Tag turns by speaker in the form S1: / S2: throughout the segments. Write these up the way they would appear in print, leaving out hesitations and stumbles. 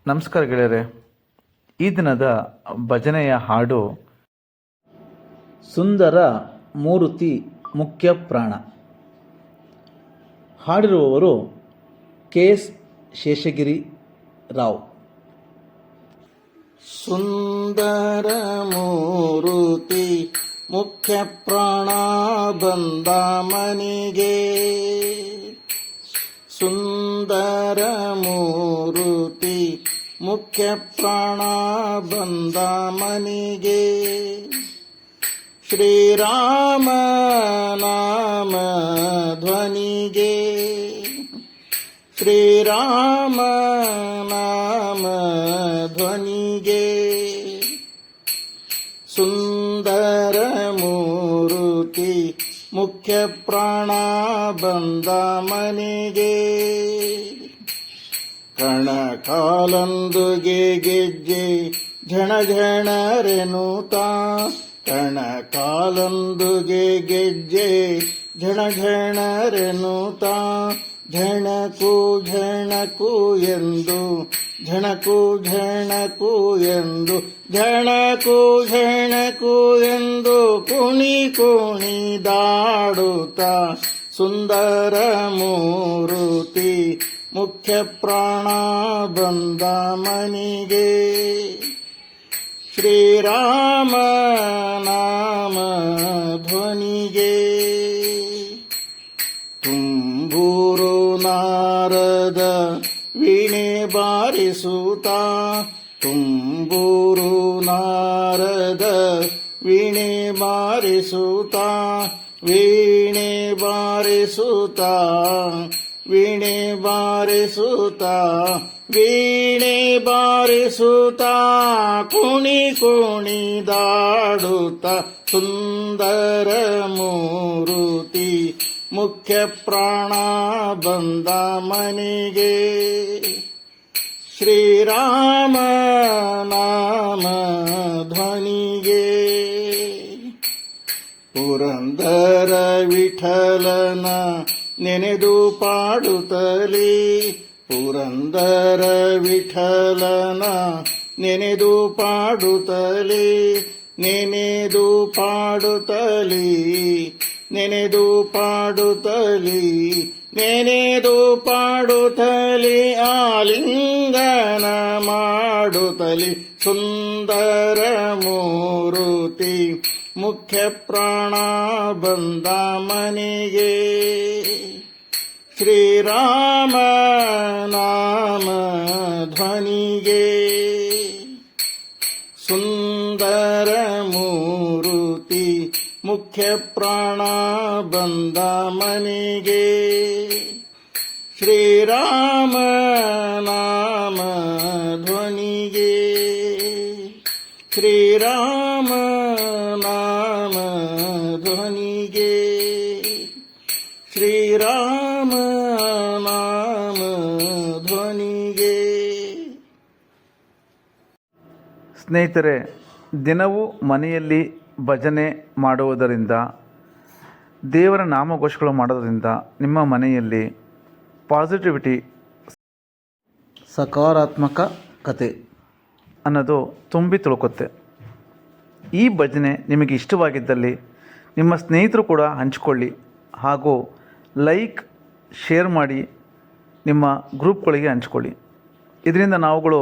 S1: ನಮಸ್ಕಾರ ಗೆಳೆಯರೆ. ಈ ದಿನದ ಭಜನೆಯ ಹಾಡು ಸುಂದರ ಮೂರುತಿ ಮುಖ್ಯ ಪ್ರಾಣ. ಹಾಡಿರುವವರು ಕೆ.ಎಸ್. ಶೇಷಗಿರಿ ರಾವ್.
S2: ಸುಂದರ ಮೂರುತಿ ಮುಖ್ಯ ಪ್ರಾಣ ಬಂದ ಮನಿಗೆ, ಸುಂದರ ಮೂರುತಿ ಮುಖ್ಯ ಪ್ರಾಣ ಬಂದ ಮನಿಗೆ, ಶ್ರೀರಾಮ ನಾಮ ಧ್ವನಿಗೆ, ಶ್ರೀರಾಮ ನಾಮ ಧ್ವನಿಗೆ, ಸುಂದರ ಮೂರುತಿ ಮುಖ್ಯ ಪ್ರಾಣ ಬಂದ ಮನೆಗೆ, ಕಣಕಾಲಂದುಗೆ ಗೆಜ್ಜೆ ಝಣ ಝಣರೆನುತ, ಕಣಕಾಲಂದುಗೆ ಗೆಜ್ಜೆ ಝಣ ಝಣರೆನುತ, ಝಣಕು ಝಣಕು ಎಂದು ಝಣಕು ಝಣಕು ಎಂದು ಝಣಕು ಝಣಕು ಎಂದು ಕುಣಿ ಕುಣಿದಾಡುತ್ತ, ಸುಂದರ ಮೂರುತಿ ಮುಖ್ಯ ಪ್ರಾಣ ಬಂದ ಮನಿಗೆ, ಶ್ರೀರಾಮ ನಾಮ ಧ್ವನಿಗೆ, ತುಂಬೂರು ನಾರದ ವೀಣೆ ಬಾರಿಸುತ್ತ, ತುಂಬೂರು ನಾರದ ವೀಣೆ ಬಾರಿಸುತ್ತ, ವೀಣೆ ಬಾರಿಸುತ್ತ, ವೀಣೆ ಬಾರಿಸುತ್ತ, ವೀಣೆ ಬಾರಿಸುತ್ತ, ಕುಣಿ ಕುಣಿದಾಡುತ್ತ, ಸುಂದರ ಮೂರುತಿ ಮುಖ್ಯ ಪ್ರಾಣ ಬಂದ ಮನೆಗೆ, ಶ್ರೀರಾಮ ನಾಮ ಧ್ವನಿಗೆ, ಪುರಂದರ ವಿಠಲನ ನೆನೆದು ಪಾಡುತ್ತಲೇ, ಪುರಂದರ ವಿಠಲನ ನೆನೆದು ಪಾಡುತ್ತಲೇ, ನೆನೆದು ಪಾಡುತ್ತಲೇ, ನೆನೆದು ಪಾಡುತ್ತಲೇ, ನೆನೆದು ಪಾಡುತ್ತಲೇ, ಆಲಿಂಗನ ಮಾಡುತ್ತಲೇ, ಸುಂದರ ಮೂರುತಿ ಮುಖ್ಯ ಪ್ರಾಣ ಬಂದ ಮನೆಗೆ, ಶ್ರೀರಾಮ ನಾಮ ಧ್ವನಿಗೆ, ಸುಂದರ ಮೂರುತಿ ಮುಖ್ಯ ಪ್ರಾಣ ಬಂದ ಮನೆಗೆ, ಶ್ರೀರಾಮ ನಾಮ ಧ್ವನಿಗೆ, ಶ್ರೀರಾಮ ನಾಮ ಧ್ವನಿಗೆ, ಶ್ರೀರಾಮ ನಾಮ ಧ್ವನಿಗೆ.
S1: ಸ್ನೇಹಿತರೆ, ದಿನವೂ ಮನೆಯಲ್ಲಿ ಭಜನೆ ಮಾಡುವುದರಿಂದ, ದೇವರ ನಾಮಘೋಷಗಳು ಮಾಡೋದರಿಂದ ನಿಮ್ಮ ಮನೆಯಲ್ಲಿ ಪಾಸಿಟಿವಿಟಿ, ಸಕಾರಾತ್ಮಕತೆ ಅನ್ನೋದು ತುಂಬಿ ತುಳುಕುತ್ತೆ. ಈ ಭಜನೆ ನಿಮಗೆ ಇಷ್ಟವಾಗಿದ್ದಲ್ಲಿ ನಿಮ್ಮ ಸ್ನೇಹಿತರು ಕೂಡ ಹಂಚಿಕೊಳ್ಳಿ, ಹಾಗೂ ಲೈಕ್ ಶೇರ್ ಮಾಡಿ ನಿಮ್ಮ ಗ್ರೂಪ್ಗಳಿಗೆ ಹಂಚ್ಕೊಳ್ಳಿ. ಇದರಿಂದ ನಾವುಗಳು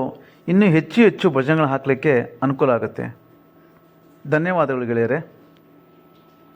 S1: ಇನ್ನೂ ಹೆಚ್ಚು ಹೆಚ್ಚು ಭಜನೆಗಳು ಹಾಕಲಿಕ್ಕೆ ಅನುಕೂಲ ಆಗುತ್ತೆ. ಧನ್ಯವಾದಗಳು ಗೆಳೆಯರೆ.